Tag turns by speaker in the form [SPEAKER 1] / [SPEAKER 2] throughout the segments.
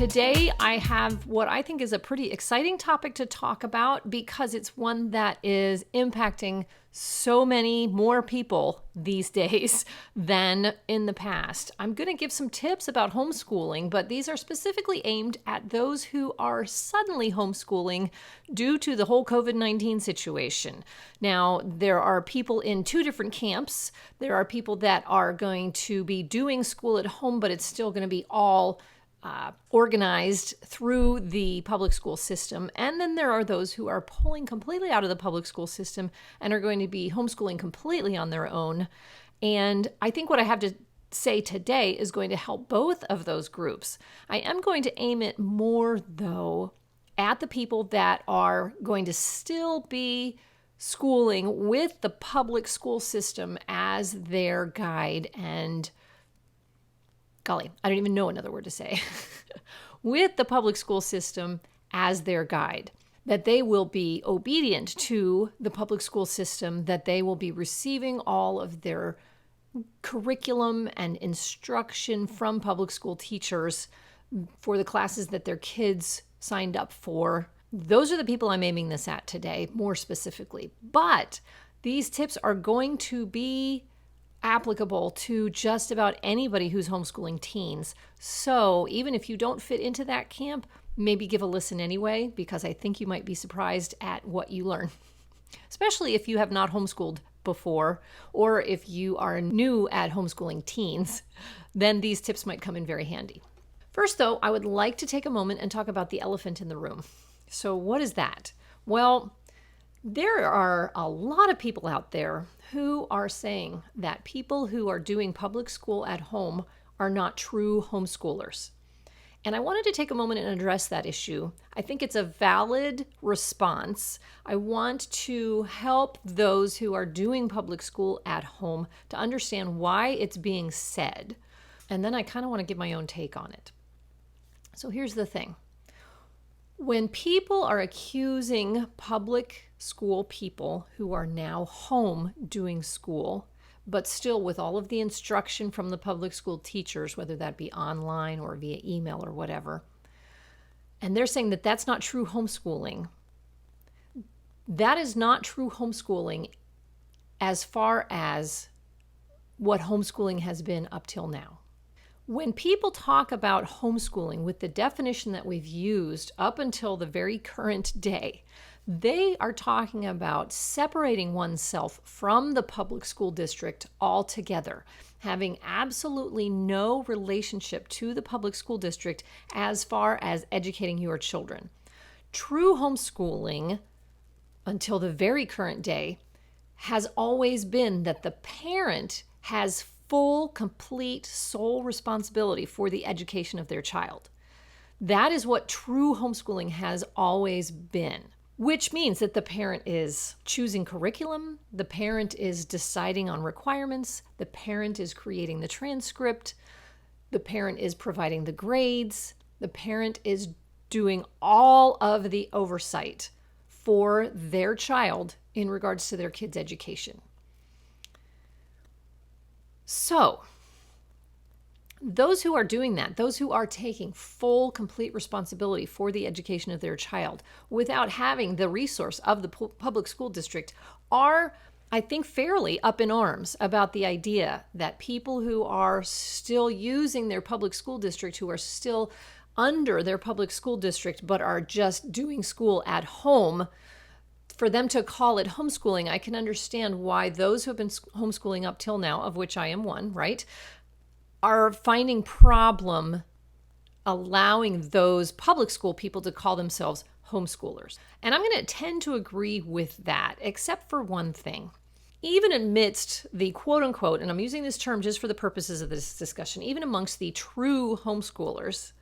[SPEAKER 1] Today, I have what I think is a pretty exciting topic to talk about because it's one that is impacting so many more people these days than in the past. I'm going to give some tips about homeschooling, but these are specifically aimed at those who are suddenly homeschooling due to the whole COVID-19 situation. Now, there are people in two different camps. There are people that are going to be doing school at home, but it's still going to be all organized through the public school system. And then there are those who are pulling completely out of the public school system and are going to be homeschooling completely on their own. And I think what I have to say today is going to help both of those groups. I am going to aim it more, though, at the people that are going to still be schooling with the public school system as their guide and golly, I don't even know another word to say, with the public school system as their guide, that they will be obedient to the public school system, that they will be receiving all of their curriculum and instruction from public school teachers for the classes that their kids signed up for. Those are the people I'm aiming this at today, more specifically. But these tips are going to be applicable to just about anybody who's homeschooling teens. So even if you don't fit into that camp, maybe give a listen anyway, because I think you might be surprised at what you learn, especially if you have not homeschooled before, or if you are new at homeschooling teens, then these tips might come in very handy. First, though, I would like to take a moment and talk about the elephant in the room. So what is that? Well, there are a lot of people out there who are saying that people who are doing public school at home are not true homeschoolers. And I wanted to take a moment and address that issue. I think it's a valid response. I want to help those who are doing public school at home to understand why it's being said. And then I kind of want to give my own take on it. So here's the thing. When people are accusing public school people who are now home doing school, but still with all of the instruction from the public school teachers, whether that be online or via email or whatever, and they're saying that that's not true homeschooling, that is not true homeschooling as far as what homeschooling has been up till now. When people talk about homeschooling with the definition that we've used up until the very current day, they are talking about separating oneself from the public school district altogether, having absolutely no relationship to the public school district as far as educating your children. True homeschooling, until the very current day, has always been that the parent has full, complete, sole responsibility for the education of their child. That is what true homeschooling has always been, which means that the parent is choosing curriculum, the parent is deciding on requirements, the parent is creating the transcript, the parent is providing the grades, the parent is doing all of the oversight for their child in regards to their kid's education. So, those who are doing that, those who are taking full, complete responsibility for the education of their child without having the resource of the public school district are, I think, fairly up in arms about the idea that people who are still using their public school district, who are still under their public school district, but are just doing school at home, for them to call it homeschooling. I can understand why those who have been homeschooling up till now, of which I am one, right, are finding problem allowing those public school people to call themselves homeschoolers. And I'm going to tend to agree with that, except for one thing. Even amidst the quote unquote, and I'm using this term just for the purposes of this discussion, even amongst the true homeschoolers,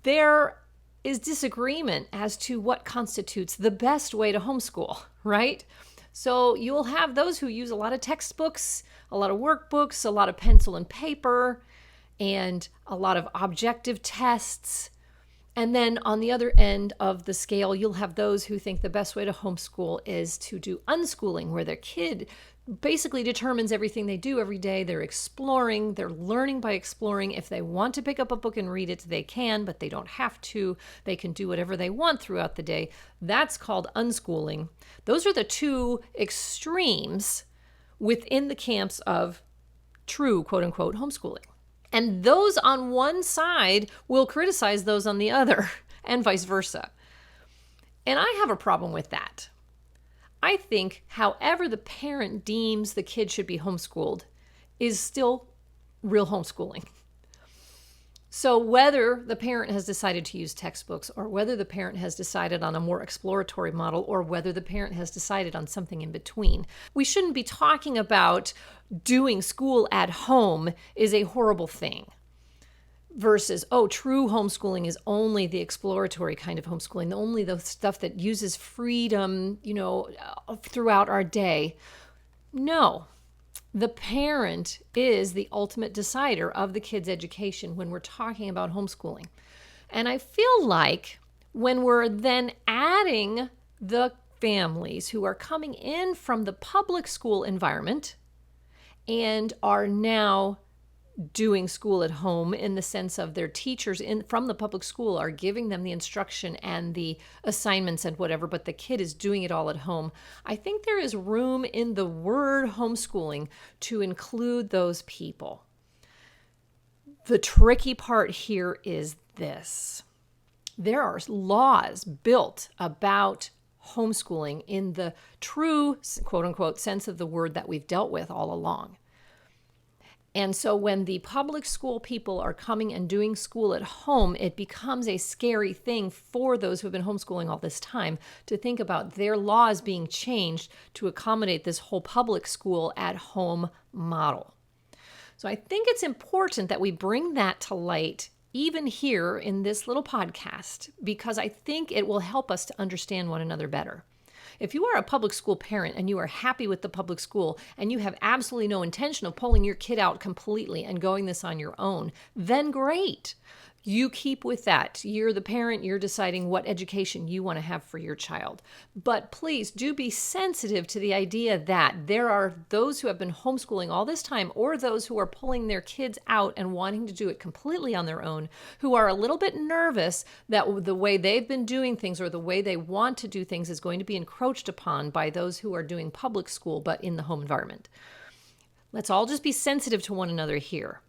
[SPEAKER 1] there is disagreement as to what constitutes the best way to homeschool, right? So you'll have those who use a lot of textbooks, a lot of workbooks, a lot of pencil and paper, and a lot of objective tests. And then on the other end of the scale, you'll have those who think the best way to homeschool is to do unschooling, where their kid basically determines everything they do every day. They're exploring, they're learning by exploring. If they want to pick up a book and read it, they can, but they don't have to. They can do whatever they want throughout the day. That's called unschooling. Those are the two extremes within the camps of true, quote unquote, homeschooling. And those on one side will criticize those on the other, and vice versa. And I have a problem with that. I think however the parent deems the kid should be homeschooled is still real homeschooling. So whether the parent has decided to use textbooks, or whether the parent has decided on a more exploratory model, or whether the parent has decided on something in between, we shouldn't be talking about doing school at home is a horrible thing versus, oh, true homeschooling is only the exploratory kind of homeschooling, only the stuff that uses freedom, throughout our day. No. The parent is the ultimate decider of the kid's education when we're talking about homeschooling. And I feel like when we're then adding the families who are coming in from the public school environment and are now doing school at home in the sense of their teachers from the public school are giving them the instruction and the assignments and whatever, but the kid is doing it all at home. I think there is room in the word homeschooling to include those people. The tricky part here is this. There are laws built about homeschooling in the true, quote unquote, sense of the word that we've dealt with all along. And so when the public school people are coming and doing school at home, it becomes a scary thing for those who have been homeschooling all this time to think about their laws being changed to accommodate this whole public school at home model. So I think it's important that we bring that to light even here in this little podcast, because I think it will help us to understand one another better. If you are a public school parent and you are happy with the public school and you have absolutely no intention of pulling your kid out completely and going this on your own, then great. You keep with that. You're the parent, you're deciding what education you want to have for your child. But please do be sensitive to the idea that there are those who have been homeschooling all this time, or those who are pulling their kids out and wanting to do it completely on their own, who are a little bit nervous that the way they've been doing things or the way they want to do things is going to be encroached upon by those who are doing public school but in the home environment. Let's all just be sensitive to one another here.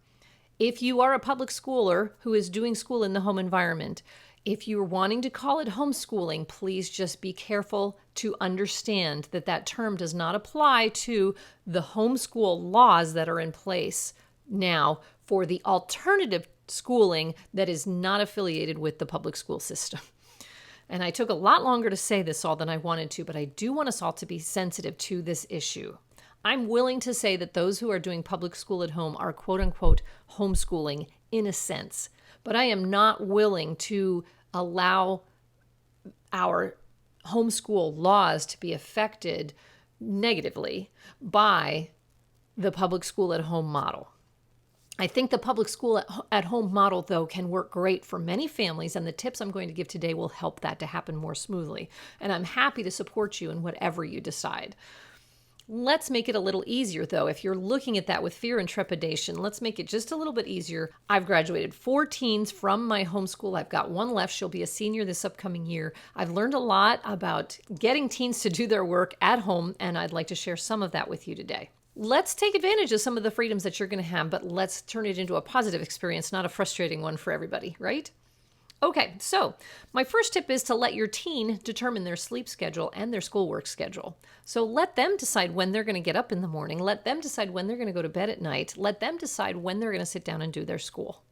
[SPEAKER 1] If you are a public schooler who is doing school in the home environment, if you're wanting to call it homeschooling, please just be careful to understand that that term does not apply to the homeschool laws that are in place now for the alternative schooling that is not affiliated with the public school system. And I took a lot longer to say this all than I wanted to, but I do want us all to be sensitive to this issue. I'm willing to say that those who are doing public school at home are quote unquote homeschooling in a sense, but I am not willing to allow our homeschool laws to be affected negatively by the public school at home model. I think the public school at home model, though, can work great for many families, and the tips I'm going to give today will help that to happen more smoothly. And I'm happy to support you in whatever you decide. Let's make it a little easier, though. If you're looking at that with fear and trepidation, let's make it just a little bit easier. I've graduated 4 teens from my homeschool. I've got one left. She'll be a senior this upcoming year. I've learned a lot about getting teens to do their work at home, and I'd like to share some of that with you today. Let's take advantage of some of the freedoms that you're going to have, but let's turn it into a positive experience, not a frustrating one for everybody, right? Okay, so my first tip is to let your teen determine their sleep schedule and their schoolwork schedule. So let them decide when they're going to get up in the morning. Let them decide when they're going to go to bed at night. Let them decide when they're going to sit down and do their school.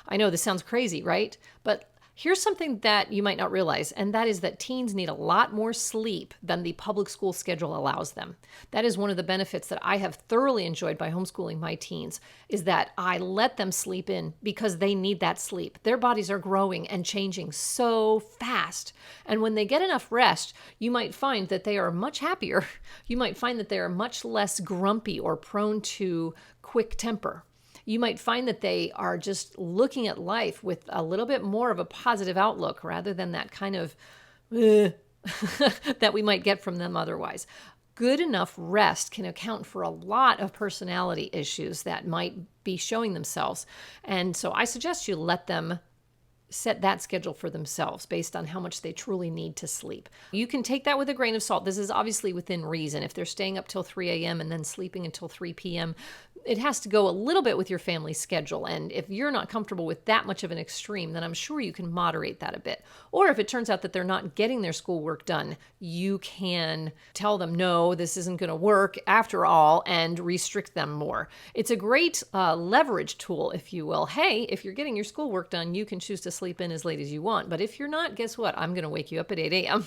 [SPEAKER 1] I know this sounds crazy, right? But here's something that you might not realize, and that is that teens need a lot more sleep than the public school schedule allows them. That is one of the benefits that I have thoroughly enjoyed by homeschooling my teens, is that I let them sleep in because they need that sleep. Their bodies are growing and changing so fast. And when they get enough rest, you might find that they are much happier. You might find that they are much less grumpy or prone to quick temper. You might find that they are just looking at life with a little bit more of a positive outlook rather than that kind of that we might get from them otherwise. good enough rest can account for a lot of personality issues that might be showing themselves. And so I suggest you let them set that schedule for themselves based on how much they truly need to sleep. You can take that with a grain of salt. This is obviously within reason. If they're staying up till 3 a.m. and then sleeping until 3 p.m., it has to go a little bit with your family's schedule. And if you're not comfortable with that much of an extreme, then I'm sure you can moderate that a bit. Or if it turns out that they're not getting their schoolwork done, you can tell them, no, this isn't going to work after all, and restrict them more. It's a great leverage tool, if you will. Hey, if you're getting your schoolwork done, you can choose to sleep in as late as you want. But if you're not, guess what? I'm going to wake you up at 8 a.m.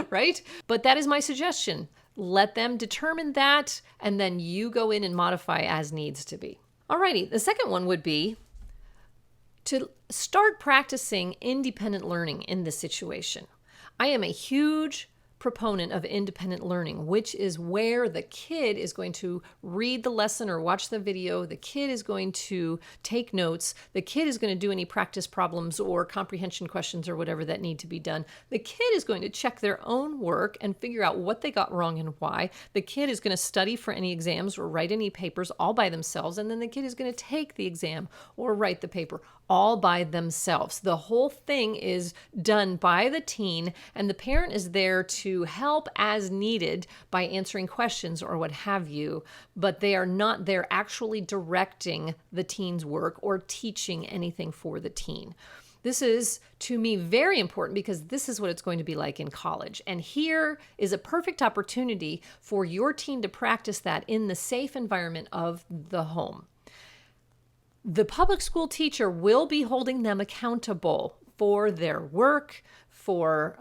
[SPEAKER 1] Right? But that is my suggestion. Let them determine that, and then you go in and modify as needs to be. Alrighty, the second one would be to start practicing independent learning in this situation. I am a huge proponent of independent learning, which is where the kid is going to read the lesson or watch the video. The kid is going to take notes. The kid is going to do any practice problems or comprehension questions or whatever that need to be done. The kid is going to check their own work and figure out what they got wrong and why. The kid is going to study for any exams or write any papers all by themselves. And then the kid is going to take the exam or write the paper all by themselves. The whole thing is done by the teen, and the parent is there to help as needed by answering questions or what have you, but they are not there actually directing the teen's work or teaching anything for the teen. This is, to me, very important because this is what it's going to be like in college. And here is a perfect opportunity for your teen to practice that in the safe environment of the home. The public school teacher will be holding them accountable for their work, for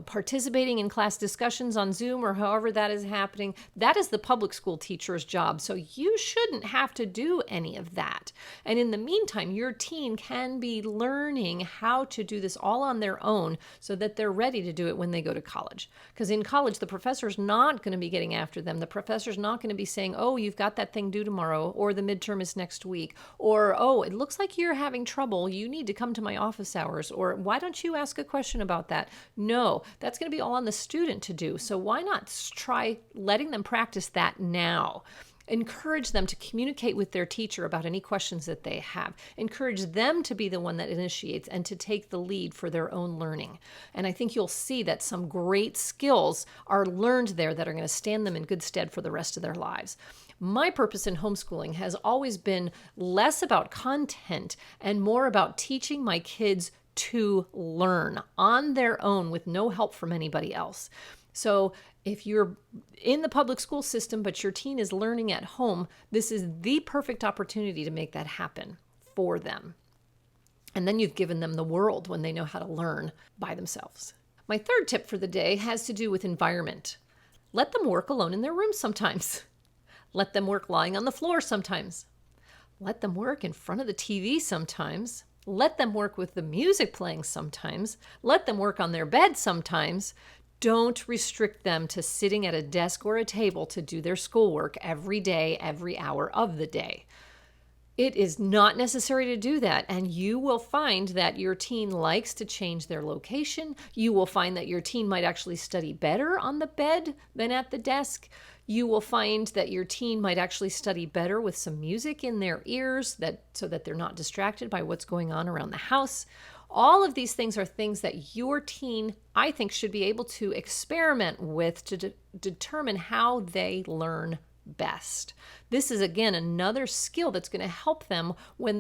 [SPEAKER 1] participating in class discussions on Zoom or however that is happening. That is the public school teacher's job. So you shouldn't have to do any of that. And in the meantime, your teen can be learning how to do this all on their own so that they're ready to do it when they go to college. Because in college, the professor's not going to be getting after them. The professor's not going to be saying, oh, you've got that thing due tomorrow, or the midterm is next week, or, oh, it looks like you're having trouble. You need to come to my office hours, or why don't you ask a question about that? No, that's going to be all on the student to do. So why not try letting them practice that now? Encourage them to communicate with their teacher about any questions that they have. Encourage them to be the one that initiates and to take the lead for their own learning. And I think you'll see that some great skills are learned there that are going to stand them in good stead for the rest of their lives. My purpose in homeschooling has always been less about content and more about teaching my kids to learn on their own with no help from anybody else. So if you're in the public school system, but your teen is learning at home, this is the perfect opportunity to make that happen for them. And then you've given them the world when they know how to learn by themselves. My third tip for the day has to do with environment. Let them work alone in their room sometimes. Let them work lying on the floor sometimes. Let them work in front of the TV sometimes. Let them work with the music playing sometimes. Let them work on their bed sometimes. Don't restrict them to sitting at a desk or a table to do their schoolwork every day, every hour of the day. It is not necessary to do that, and you will find that your teen likes to change their location. You will find that your teen might actually study better on the bed than at the desk. You will find that your teen might actually study better with some music in their ears so that they're not distracted by what's going on around the house. All of these things are things that your teen, I think, should be able to experiment with to determine how they learn best. This is, again, another skill that's going to help them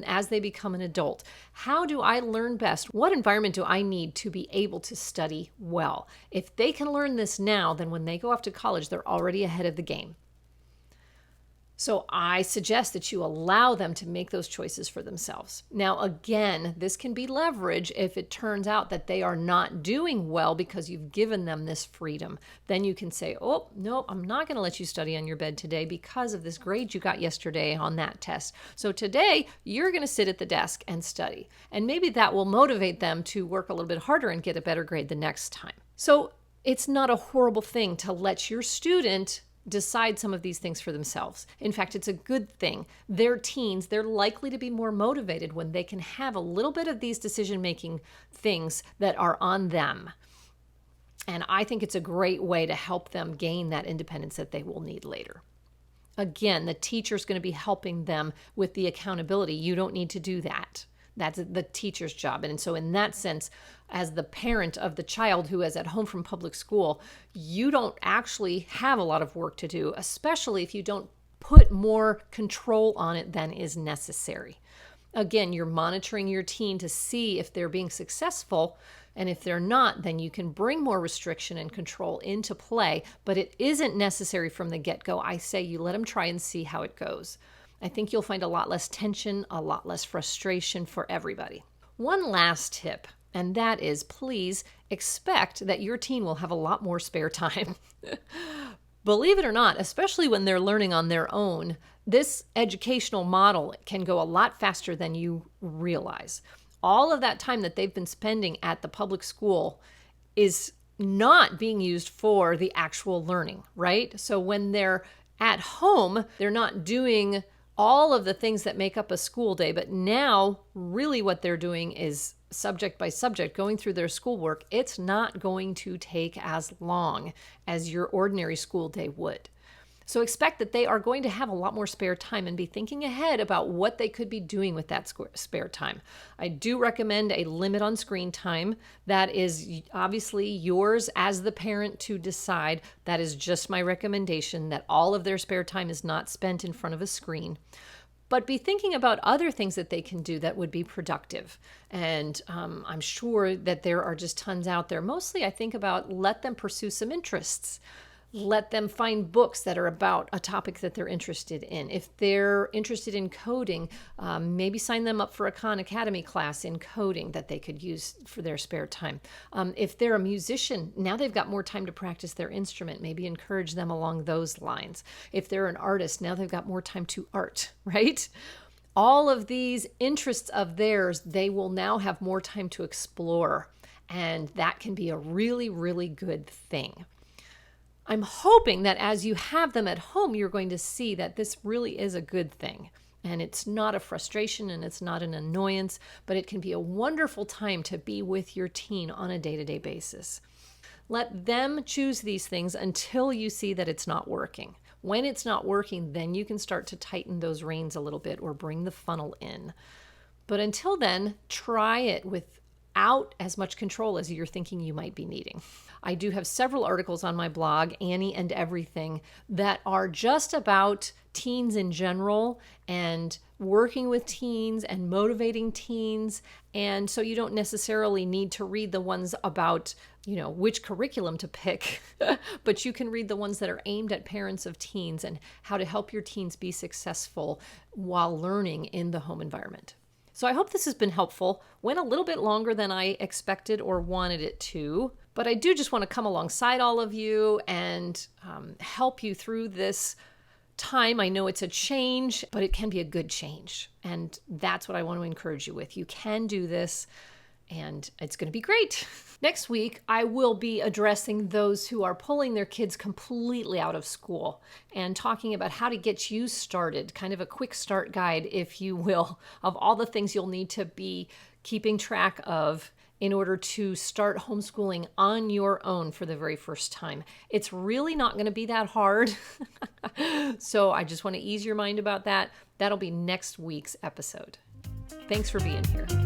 [SPEAKER 1] as they become an adult. How do I learn best? What environment do I need to be able to study well? If they can learn this now, then when they go off to college, they're already ahead of the game. So I suggest that you allow them to make those choices for themselves. Now, again, this can be leverage if it turns out that they are not doing well because you've given them this freedom. Then you can say, oh, no, I'm not going to let you study on your bed today because of this grade you got yesterday on that test. So today, you're going to sit at the desk and study. And maybe that will motivate them to work a little bit harder and get a better grade the next time. So it's not a horrible thing to let your student decide some of these things for themselves. In fact, it's a good thing. They're teens. They're likely to be more motivated when they can have a little bit of these decision-making things that are on them. And I think it's a great way to help them gain that independence that they will need later. Again, the teacher's going to be helping them with the accountability. You don't need to do that. That's the teacher's job. And so in that sense, as the parent of the child who is at home from public school, you don't actually have a lot of work to do, especially if you don't put more control on it than is necessary. Again, you're monitoring your teen to see if they're being successful, and if they're not, then you can bring more restriction and control into play, but it isn't necessary from the get-go. I say you let them try and see how it goes. I think you'll find a lot less tension, a lot less frustration for everybody. One last tip, and that is please expect that your teen will have a lot more spare time. Believe it or not, especially when they're learning on their own, this educational model can go a lot faster than you realize. All of that time that they've been spending at the public school is not being used for the actual learning, right? So when they're at home, they're not doing all of the things that make up a school day, but now really what they're doing is subject by subject, going through their schoolwork. It's not going to take as long as your ordinary school day would. So expect that they are going to have a lot more spare time and be thinking ahead about what they could be doing with that spare time. I do recommend a limit on screen time. That is obviously yours as the parent to decide. That is just my recommendation, that all of their spare time is not spent in front of a screen. But be thinking about other things that they can do that would be productive. And I'm sure that there are just tons out there. Mostly I think about let them pursue some interests. Let them find books that are about a topic that they're interested in. If they're interested in coding, maybe sign them up for a Khan Academy class in coding that they could use for their spare time. If they're a musician, now they've got more time to practice their instrument. Maybe encourage them along those lines. If they're an artist, now they've got more time to art, right? All of these interests of theirs, they will now have more time to explore. And that can be a really, really good thing. I'm hoping that as you have them at home, you're going to see that this really is a good thing. And it's not a frustration and it's not an annoyance, but it can be a wonderful time to be with your teen on a day-to-day basis. Let them choose these things until you see that it's not working. When it's not working, then you can start to tighten those reins a little bit or bring the funnel in. But until then, try it without as much control as you're thinking you might be needing. I do have several articles on my blog, Annie and Everything, that are just about teens in general and working with teens and motivating teens. And so you don't necessarily need to read the ones about, which curriculum to pick, but you can read the ones that are aimed at parents of teens and how to help your teens be successful while learning in the home environment. So I hope this has been helpful. Went a little bit longer than I expected or wanted it to, but I do just want to come alongside all of you and help you through this time. I know it's a change, but it can be a good change. And that's what I want to encourage you with. You can do this, and it's going to be great. Next week, I will be addressing those who are pulling their kids completely out of school and talking about how to get you started, kind of a quick start guide, if you will, of all the things you'll need to be keeping track of in order to start homeschooling on your own for the very first time. It's really not going to be that hard. So I just want to ease your mind about that. That'll be next week's episode. Thanks for being here.